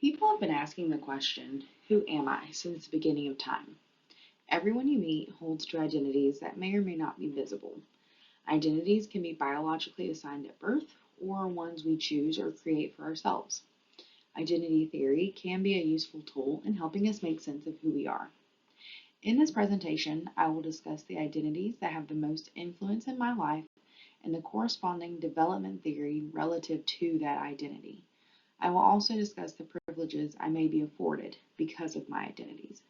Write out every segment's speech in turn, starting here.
People have been asking the question, who am I, since the beginning of time. Everyone you meet holds two identities that may or may not be visible. Identities can be biologically assigned at birth or ones we choose or create for ourselves. Identity theory can be a useful tool in helping us make sense of who we are. In this presentation, I will discuss the identities that have the most influence in my life and the corresponding development theory relative to that identity. I will also discuss the privileges I may be afforded because of my identities.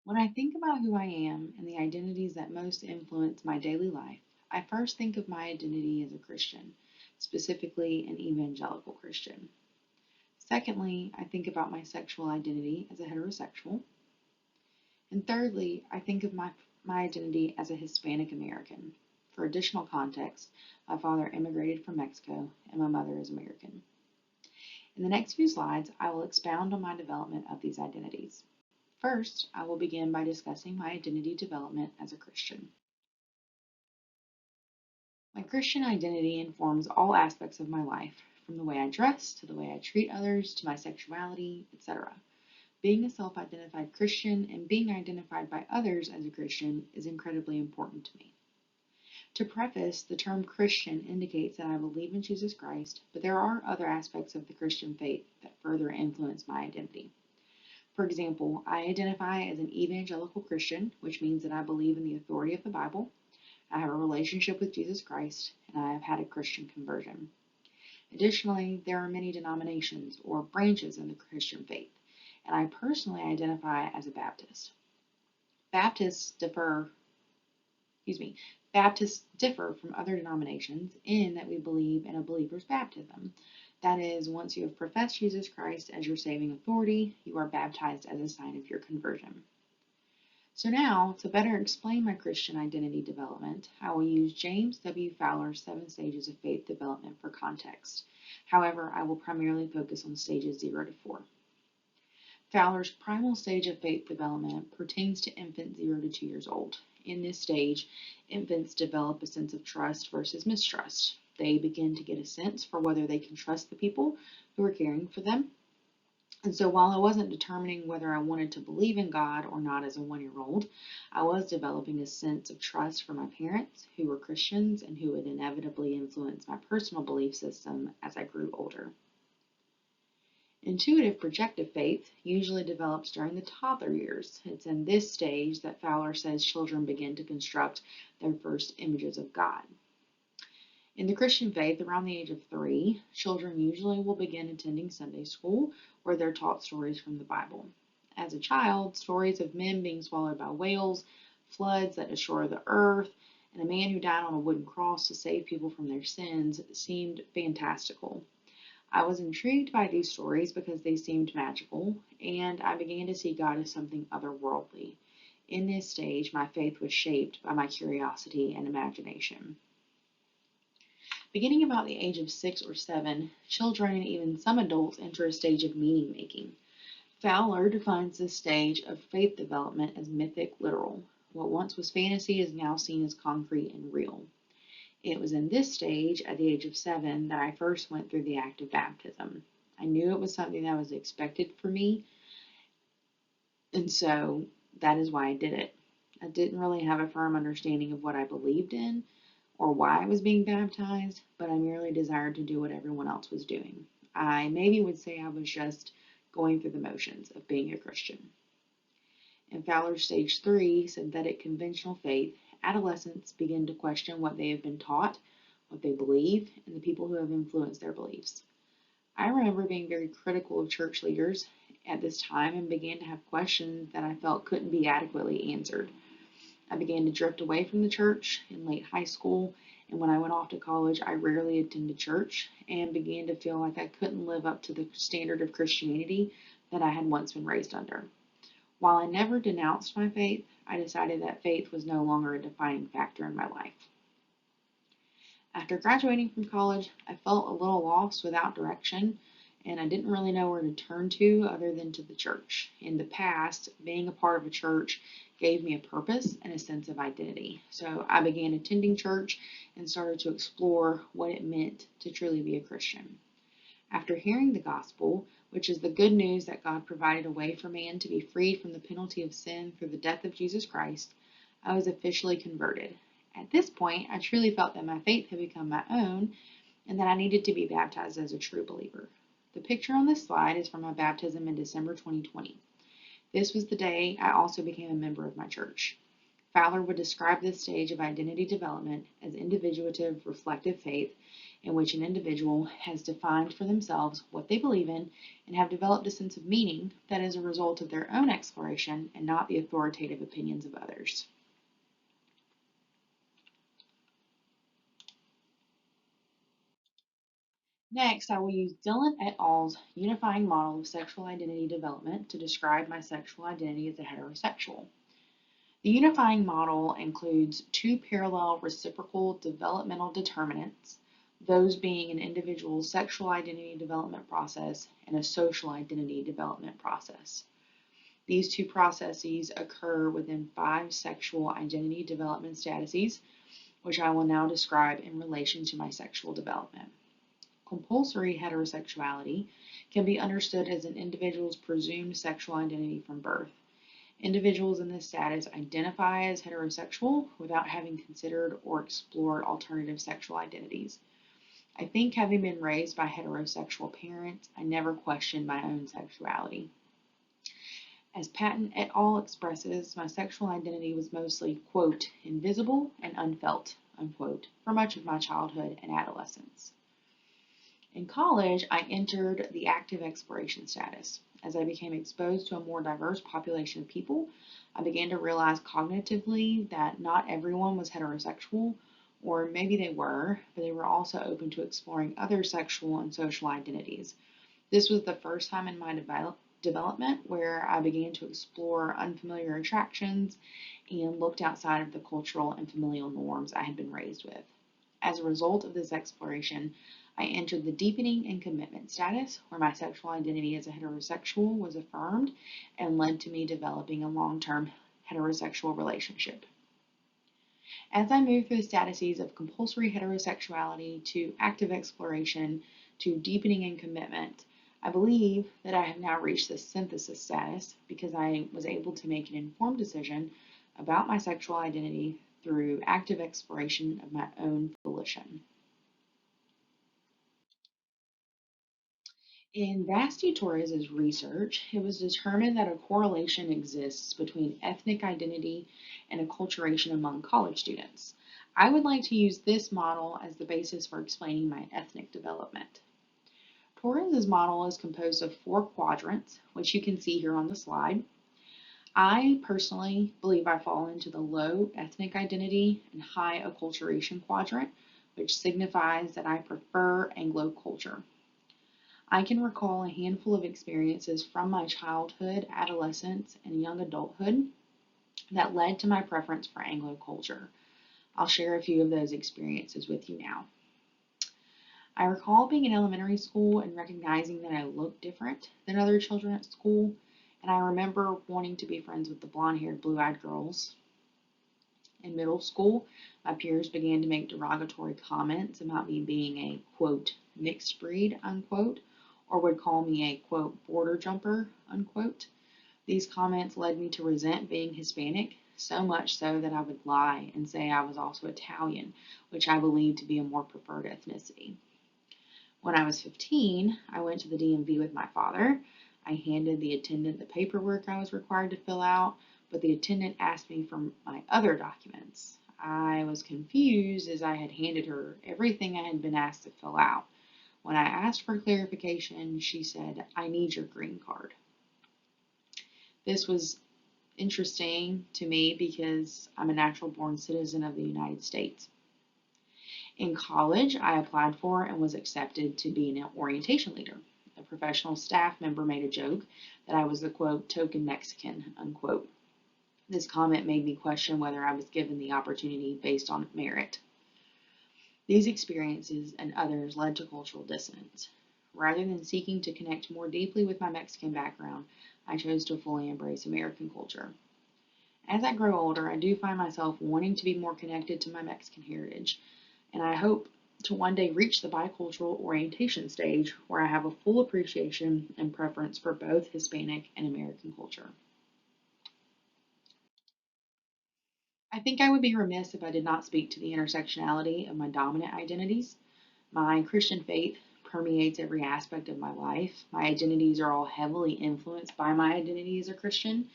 When I think about who I am and the identities that most influence my daily life, I first think of my identity as a Christian, specifically an evangelical Christian. Secondly, I think about my sexual identity as a heterosexual. And thirdly, I think of my identity as a Hispanic American. For additional context, my father immigrated from Mexico and my mother is American. In the next few slides, I will expound on my development of these identities. First, I will begin by discussing my identity development as a Christian. My Christian identity informs all aspects of my life, from the way I dress, to the way I treat others, to my sexuality, etc. Being a self-identified Christian and being identified by others as a Christian is incredibly important to me. To preface, the term Christian indicates that I believe in Jesus Christ, but there are other aspects of the Christian faith that further influence my identity. For example, I identify as an evangelical Christian, which means that I believe in the authority of the Bible, I have a relationship with Jesus Christ, and I have had a Christian conversion. Additionally, there are many denominations or branches in the Christian faith, and I personally identify as a Baptist. Baptists differ excuse me, Baptists differ from other denominations in that we believe in a believer's baptism. That is, once you have professed Jesus Christ as your saving authority, you are baptized as a sign of your conversion. So now, to better explain my Christian identity development, I will use James W. Fowler's 7 stages of faith development for context. However, I will primarily focus on stages 0 to 4. Fowler's primal stage of faith development pertains to infants 0 to 2 years old. In this stage, infants develop a sense of trust versus mistrust. They begin to get a sense for whether they can trust the people who are caring for them. And so while I wasn't determining whether I wanted to believe in God or not as a 1-year-old, I was developing a sense of trust for my parents, who were Christians and who would inevitably influence my personal belief system as I grew older. Intuitive projective faith usually develops during the toddler years. It's in this stage that Fowler says children begin to construct their first images of God. In the Christian faith, around the age of 3, children usually will begin attending Sunday school, where they're taught stories from the Bible. As a child, stories of men being swallowed by whales, floods that destroy the earth, and a man who died on a wooden cross to save people from their sins seemed fantastical. I was intrigued by these stories because they seemed magical, and I began to see God as something otherworldly. In this stage, my faith was shaped by my curiosity and imagination. Beginning about the age of 6 or 7, children and even some adults enter a stage of meaning making. Fowler defines this stage of faith development as mythic literal. What once was fantasy is now seen as concrete and real. It was in this stage, at the age of 7, that I first went through the act of baptism. I knew it was something that was expected for me, and so that is why I did it. I didn't really have a firm understanding of what I believed in or why I was being baptized, but I merely desired to do what everyone else was doing. I maybe would say I was just going through the motions of being a Christian. In Fowler's stage 3, synthetic conventional faith, adolescents begin to question what they have been taught, what they believe, and the people who have influenced their beliefs. I remember being very critical of church leaders at this time and began to have questions that I felt couldn't be adequately answered. I began to drift away from the church in late high school, and when I went off to college, I rarely attended church and began to feel like I couldn't live up to the standard of Christianity that I had once been raised under. While I never denounced my faith, I decided that faith was no longer a defining factor in my life. After graduating from college, I felt a little lost without direction, and I didn't really know where to turn to other than to the church. In the past, being a part of a church gave me a purpose and a sense of identity. So I began attending church and started to explore what it meant to truly be a Christian. After hearing the gospel, which is the good news that God provided a way for man to be freed from the penalty of sin through the death of Jesus Christ, I was officially converted. At this point, I truly felt that my faith had become my own and that I needed to be baptized as a true believer. The picture on this slide is from my baptism in December 2020. This was the day I also became a member of my church. Fowler would describe this stage of identity development as individuative reflective faith, in which an individual has defined for themselves what they believe in and have developed a sense of meaning that is a result of their own exploration and not the authoritative opinions of others. Next, I will use Dillon et al.'s unifying model of sexual identity development to describe my sexual identity as a heterosexual. The unifying model includes two parallel reciprocal developmental determinants, those being an individual's sexual identity development process and a social identity development process. These two processes occur within 5 sexual identity development statuses, which I will now describe in relation to my sexual development. Compulsory heterosexuality can be understood as an individual's presumed sexual identity from birth. Individuals in this status identify as heterosexual without having considered or explored alternative sexual identities. I think having been raised by heterosexual parents, I never questioned my own sexuality. As Patton et al. Expresses, my sexual identity was mostly, quote, invisible and unfelt, unquote, for much of my childhood and adolescence. In college, I entered the active exploration status. As I became exposed to a more diverse population of people, I began to realize cognitively that not everyone was heterosexual, or maybe they were, but they were also open to exploring other sexual and social identities. This was the first time in my development where I began to explore unfamiliar attractions and looked outside of the cultural and familial norms I had been raised with. As a result of this exploration, I entered the deepening and commitment status, where my sexual identity as a heterosexual was affirmed and led to me developing a long-term heterosexual relationship. As I moved through the statuses of compulsory heterosexuality to active exploration to deepening and commitment, I believe that I have now reached the synthesis status because I was able to make an informed decision about my sexual identity through active exploration of my own volition. In Vasti Torres' research, it was determined that a correlation exists between ethnic identity and acculturation among college students. I would like to use this model as the basis for explaining my ethnic development. Torres' model is composed of 4 quadrants, which you can see here on the slide. I personally believe I fall into the low ethnic identity and high acculturation quadrant, which signifies that I prefer Anglo culture. I can recall a handful of experiences from my childhood, adolescence, and young adulthood that led to my preference for Anglo culture. I'll share a few of those experiences with you now. I recall being in elementary school and recognizing that I looked different than other children at school, and I remember wanting to be friends with the blonde-haired, blue-eyed girls. In middle school, my peers began to make derogatory comments about me being a, quote, mixed breed, unquote, or would call me a, quote, border jumper, unquote. These comments led me to resent being Hispanic, so much so that I would lie and say I was also Italian, which I believed to be a more preferred ethnicity. When I was 15, I went to the DMV with my father. I handed the attendant the paperwork I was required to fill out, but the attendant asked me for my other documents. I was confused as I had handed her everything I had been asked to fill out. When I asked for clarification, she said, "I need your green card." This was interesting to me because I'm a natural born citizen of the United States. In college, I applied for and was accepted to be an orientation leader. A professional staff member made a joke that I was the, quote, token Mexican, unquote. This comment made me question whether I was given the opportunity based on merit. These experiences and others led to cultural dissonance. Rather than seeking to connect more deeply with my Mexican background, I chose to fully embrace American culture. As I grow older, I do find myself wanting to be more connected to my Mexican heritage, and I hope to one day reach the bicultural orientation stage where I have a full appreciation and preference for both Hispanic and American culture. I think I would be remiss if I did not speak to the intersectionality of my dominant identities. My Christian faith permeates every aspect of my life. My identities are all heavily influenced by my identity as a Christian.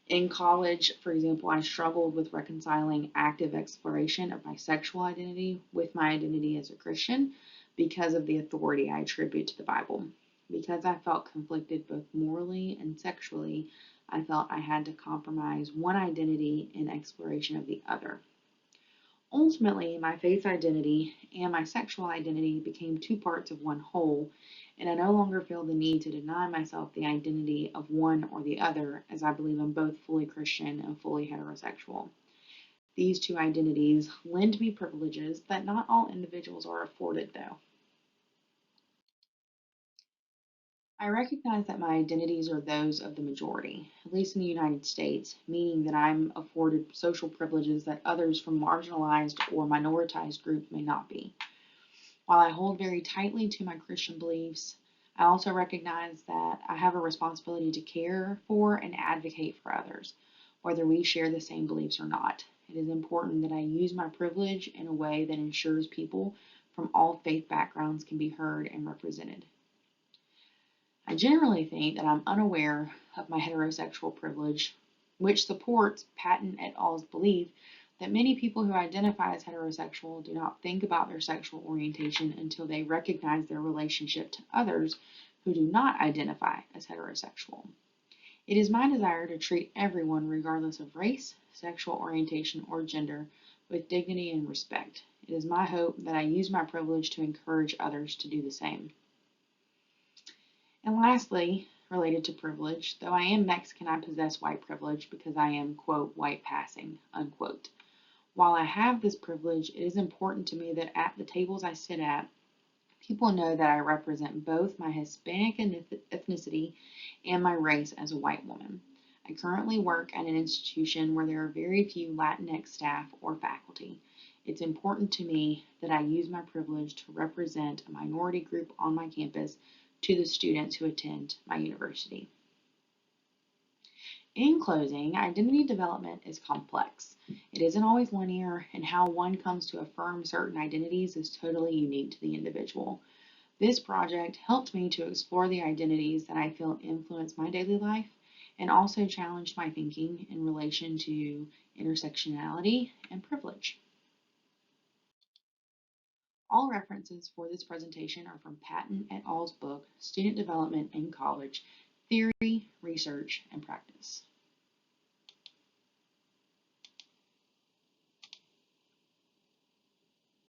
In college, for example, I struggled with reconciling active exploration of my sexual identity with my identity as a Christian because of the authority I attribute to the Bible. Because I felt conflicted both morally and sexually, I felt I had to compromise one identity in exploration of the other. Ultimately, my faith identity and my sexual identity became two parts of one whole, and I no longer feel the need to deny myself the identity of one or the other, as I believe I'm both fully Christian and fully heterosexual. These two identities lend me privileges that not all individuals are afforded, though. I recognize that my identities are those of the majority, at least in the United States, meaning that I'm afforded social privileges that others from marginalized or minoritized groups may not be. While I hold very tightly to my Christian beliefs, I also recognize that I have a responsibility to care for and advocate for others, whether we share the same beliefs or not. It is important that I use my privilege in a way that ensures people from all faith backgrounds can be heard and represented. I generally think that I'm unaware of my heterosexual privilege, which supports Patton et al.'s belief that many people who identify as heterosexual do not think about their sexual orientation until they recognize their relationship to others who do not identify as heterosexual. It is my desire to treat everyone, regardless of race, sexual orientation, or gender, with dignity and respect. It is my hope that I use my privilege to encourage others to do the same. And lastly, related to privilege, though I am Mexican, I possess white privilege because I am, quote, white passing, unquote. While I have this privilege, it is important to me that at the tables I sit at, people know that I represent both my Hispanic ethnicity and my race as a white woman. I currently work at an institution where there are very few Latinx staff or faculty. It's important to me that I use my privilege to represent a minority group on my campus to the students who attend my university. In closing, identity development is complex. It isn't always linear, and how one comes to affirm certain identities is totally unique to the individual. This project helped me to explore the identities that I feel influence my daily life and also challenged my thinking in relation to intersectionality and privilege. All references for this presentation are from Patton et al.'s book, Student Development in College: Theory, Research, and Practice.